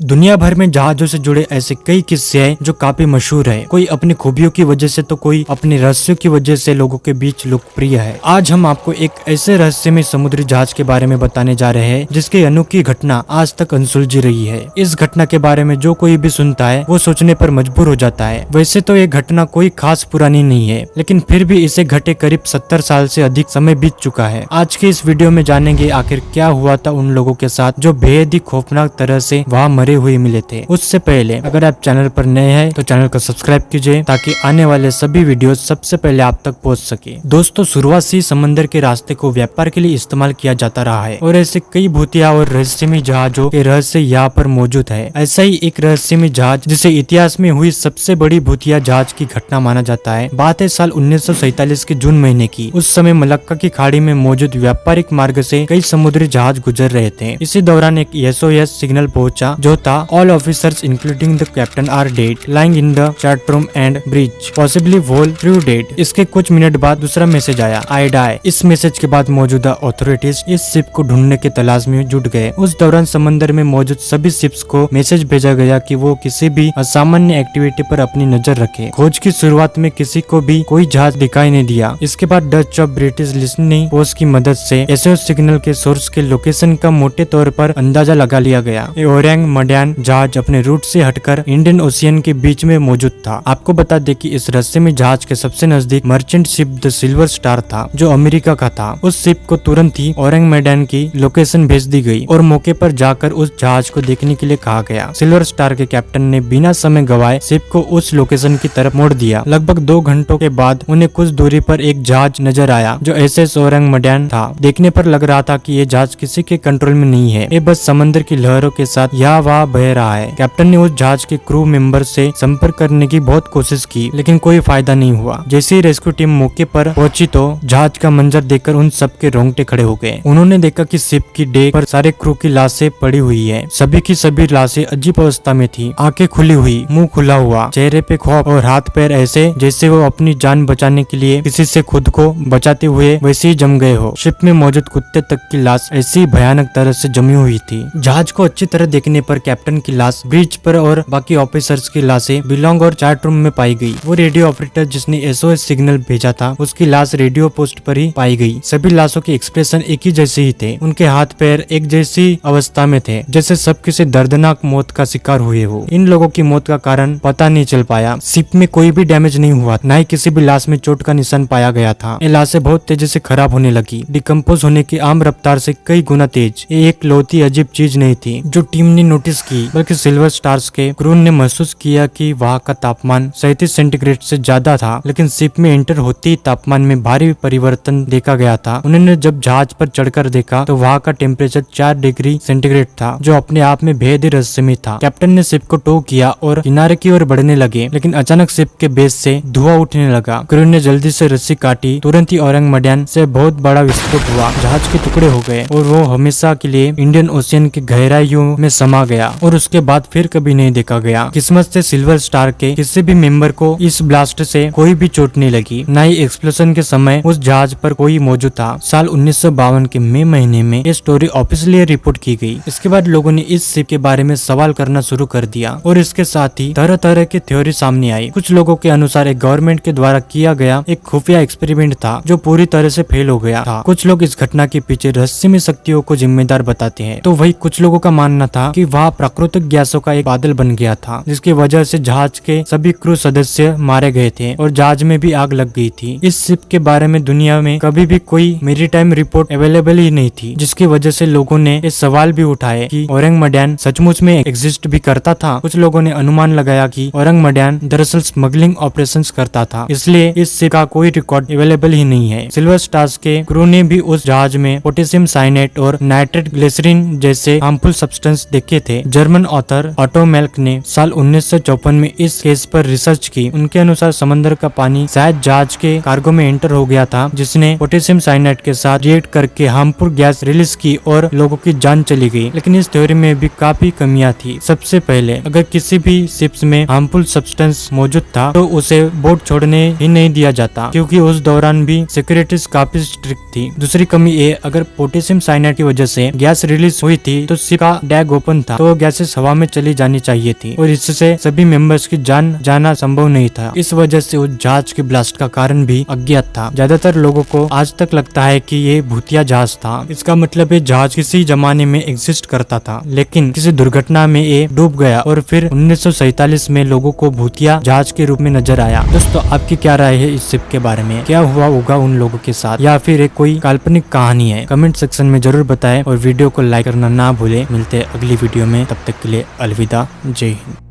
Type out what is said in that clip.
दुनिया भर में जहाजों से जुड़े ऐसे कई किस्से हैं जो काफी मशहूर है। कोई अपनी खूबियों की वजह से तो कोई अपने रहस्यों की वजह से लोगों के बीच लोकप्रिय है। आज हम आपको एक ऐसे रहस्यमय समुद्री जहाज के बारे में बताने जा रहे हैं जिसकी अनोखी घटना आज तक अनसुलझी रही है। इस घटना के बारे में जो कोई भी सुनता है वो सोचने पर मजबूर हो जाता है। वैसे तो ये घटना कोई खास पुरानी नहीं है, लेकिन फिर भी इसे घटे करीब 70 साल से अधिक समय बीत चुका है। आज के इस वीडियो में जानेंगे आखिर क्या हुआ था उन लोगों के साथ जो बेहद ही खौफनाक तरह से वहाँ मरे हुए मिले थे। उससे पहले अगर आप चैनल पर नए हैं तो चैनल को सब्सक्राइब कीजिए ताकि आने वाले सभी वीडियो सबसे पहले आप तक पहुंच सके। दोस्तों, शुरुआत से समंदर के रास्ते को व्यापार के लिए इस्तेमाल किया जाता रहा है और ऐसे कई भूतिया और रहस्यमय जहाजों के रहस्य यहाँ पर मौजूद है। ऐसा ही एक रहस्यमय जहाज जिसे इतिहास में हुई सबसे बड़ी भूतिया जहाज की घटना माना जाता है। बात है साल 1947 के जून महीने की। उस समय मलक्का की खाड़ी में मौजूद व्यापारिक मार्ग से कई समुद्री जहाज गुजर रहे थे। इसी दौरान एक SOS सिग्नल पहुंचा जो था All officers including the captain are dead, lying in the chat room and bridge, possibly whole crew dead। इसके कुछ मिनट बाद दूसरा मैसेज आया, I die। इस मैसेज के बाद मौजूदा अथॉरिटीज इस शिप को ढूंढने की तलाश में जुट गए। उस दौरान समंदर में मौजूद सभी शिप्स को मैसेज भेजा गया कि वो किसी भी असामान्य एक्टिविटी पर अपनी नजर रखे। खोज की शुरुआत में किसी को भी कोई जहाज दिखाई नहीं दिया। इसके बाद Dutch of British listening post की मदद से SOS सिग्नल के सोर्स के लोकेशन का मोटे तौर पर अंदाजा लगा लिया गया। ओरंग मडैन जहाज अपने रूट से हटकर इंडियन ओशियन के बीच में मौजूद था। आपको बता दें कि इस रहस्यमय जहाज के सबसे नजदीक merchant ship the silver star था जो अमेरिका का था। उस शिप को तुरंत ही ओरंग मैदान की लोकेशन भेज दी गई और मौके पर जाकर उस जहाज को देखने के लिए कहा गया। सिल्वर स्टार के कैप्टन ने बिना समय गवाए शिप को उस लोकेशन की तरफ मोड़ दिया। लगभग 2 घंटों के बाद उन्हें कुछ दूरी पर एक जहाज नजर आया जो SS ओरंग मैदान था। देखने पर लग रहा था कि ये जहाज किसी के कंट्रोल में नहीं है, ये बस समंदर की लहरों के साथ यहाँ वहाँ बह रहा है। कैप्टन ने उस जहाज के क्रू मेंबर से संपर्क करने की बहुत कोशिश की, लेकिन कोई फायदा नहीं हुआ। जैसे ही रेस्क्यू टीम मौके पर पहुंची तो जहाज का मंजर देखकर उन सबके रोंगटे खड़े हो गए। उन्होंने देखा कि शिप की डेक पर सारे क्रू की लाशें पड़ी हुई है। सभी की सभी लाशें अजीब अवस्था में थी, आंखें खुली हुई, मुंह खुला हुआ, चेहरे पे खौफ और हाथ पैर ऐसे जैसे वो अपनी जान बचाने के लिए किसी से खुद को बचाते हुए वैसे ही जम गए हो। शिप में मौजूद कुत्ते तक की लाश ऐसी भयानक तरह से जमी हुई थी। जहाज को अच्छी तरह देखने पर कैप्टन की लाश ब्रिज पर और बाकी ऑफिसर्स की लाशें बिलोंग और चैट रूम में पाई गई। वो रेडियो ऑपरेटर जिसने SOS सिग्नल भेजा था उसकी लाश रेडियो पोस्ट पर ही पाई गई। सभी लाशों के एक्सप्रेशन एक ही जैसे ही थे। उनके हाथ पैर एक जैसी अवस्था में थे, जैसे सब किसी दर्दनाक मौत का शिकार हुए हो। इन लोगों की मौत का कारण पता नहीं चल पाया। शिप में कोई भी डैमेज नहीं हुआ, न ही किसी भी लाश में चोट का निशान पाया गया था। ये लाशें बहुत तेजी से खराब होने लगी, डिकम्पोज होने की आम रफ्तार से कई गुना तेज। ये एक लौती अजीब चीज नहीं थी जो टीम ने नोटिस की, बल्कि सिल्वर स्टार्स के क्रू ने महसूस किया कि वहाँ का तापमान 37 सेंटीग्रेड से ज्यादा था। लेकिन शिप में एंटर होते ही तापमान में भारी परिवर्तन देखा गया था। उन्होंने जब जहाज पर चढ़कर देखा तो वहाँ का टेम्परेचर 4 डिग्री सेंटीग्रेड था, जो अपने आप में बेहद ही रहस्यमय था। कैप्टन ने शिप को टो किया और किनारे की ओर बढ़ने लगे, लेकिन अचानक शिप के बेस से धुआं उठने लगा। क्रू ने जल्दी से रस्सी काटी। तुरंत ही ओरंग मैदान से बहुत बड़ा विस्फोट हुआ। जहाज के टुकड़े हो गए और वो हमेशा के लिए इंडियन ओशियन की गहराइयों में समा गया और उसके बाद फिर कभी नहीं देखा गया। किस्मत से सिल्वर स्टार के किसी भी मेंबर को इस ब्लास्ट से कोई भी चोट नहीं लगी, न ही एक्सप्लोजन के समय उस जहाज पर कोई मौजूद था। साल 1952 के मई महीने में ये स्टोरी ऑफिशियली रिपोर्ट की गई। इसके बाद लोगों ने इस शिप के बारे में सवाल करना शुरू कर दिया और इसके साथ ही तरह तरह की थ्योरी सामने आई। कुछ लोगों के अनुसार एक गवर्नमेंट के द्वारा किया गया एक खुफिया एक्सपेरिमेंट था जो पूरी तरह से फेल हो गया था। कुछ लोग इस घटना के पीछे रहस्यमय शक्तियों को जिम्मेदार बताते हैं, तो वही कुछ लोगों का मानना था कि वहाँ प्राकृतिक गैसों का एक बादल बन गया था जिसकी वजह से जहाज के सभी क्रू सदस्य मारे गए थे और जहाज में भी आग लग गई थी। इस शिप के बारे में दुनिया में कभी भी कोई मैरीटाइम रिपोर्ट अवेलेबल ही नहीं थी, जिसकी वजह से लोगों ने ये सवाल भी उठाए कि ओरंग मैदान सचमुच में एग्जिस्ट भी करता था। कुछ लोगों ने अनुमान लगाया कि ओरंग मैदान दरअसल स्मगलिंग ऑपरेशंस करता था, इसलिए इस शिप का कोई रिकॉर्ड अवेलेबल ही नहीं है। सिल्वर स्टार्स के क्रू ने भी उस जहाज में पोटेशियम साइनेट और नाइट्रेट ग्लिसरीन जैसे हार्मफुल सब्सटेंस देखे थे। जर्मन ऑथर ऑटो मेल्क ने साल 1954 में इस केस पर रिसर्च की। उनके अनुसार समंदर का पानी शायद जहाज के कार्गो में एंटर हो गया था, जिसने पोटेशियम साइनाइड के साथ रिएक्ट करके हार्मफुल गैस रिलीज की और लोगों की जान चली गई। लेकिन इस थ्योरी में भी काफी कमियां थी। सबसे पहले, अगर किसी भी शिप्स में हार्मफुल सब्सटेंस मौजूद था तो उसे बोट छोड़ने ही नहीं दिया जाता, क्योंकि उस दौरान भी सिक्योरिटीज काफी स्ट्रिक्ट थी। दूसरी कमी ये, अगर पोटेशियम साइनाइड की वजह से गैस रिलीज हुई थी तो शिप का डैग ओपन था, तो गैसेस हवा में चली जानी चाहिए थी और इससे सभी मेंबर्स की जान जाना संभव नहीं था। इस वजह से उस जहाज के ब्लास्ट का कारण भी अज्ञात था। ज्यादातर लोगों को आज तक लगता है कि ये भूतिया जहाज था। इसका मतलब ये जहाज किसी जमाने में एग्जिस्ट करता था, लेकिन किसी दुर्घटना में ये डूब गया और फिर 1947 में लोगों को भूतिया जहाज के रूप में नजर आया। दोस्तों, आपकी क्या राय है इस शिप के बारे में? क्या हुआ होगा उन लोगों के साथ, या फिर एक कोई काल्पनिक कहानी है? कमेंट सेक्शन में जरूर बताएं और वीडियो को लाइक करना ना भूले। मिलते हैं अगली वीडियो में, तब तक के लिए अलविदा, जय हिंद।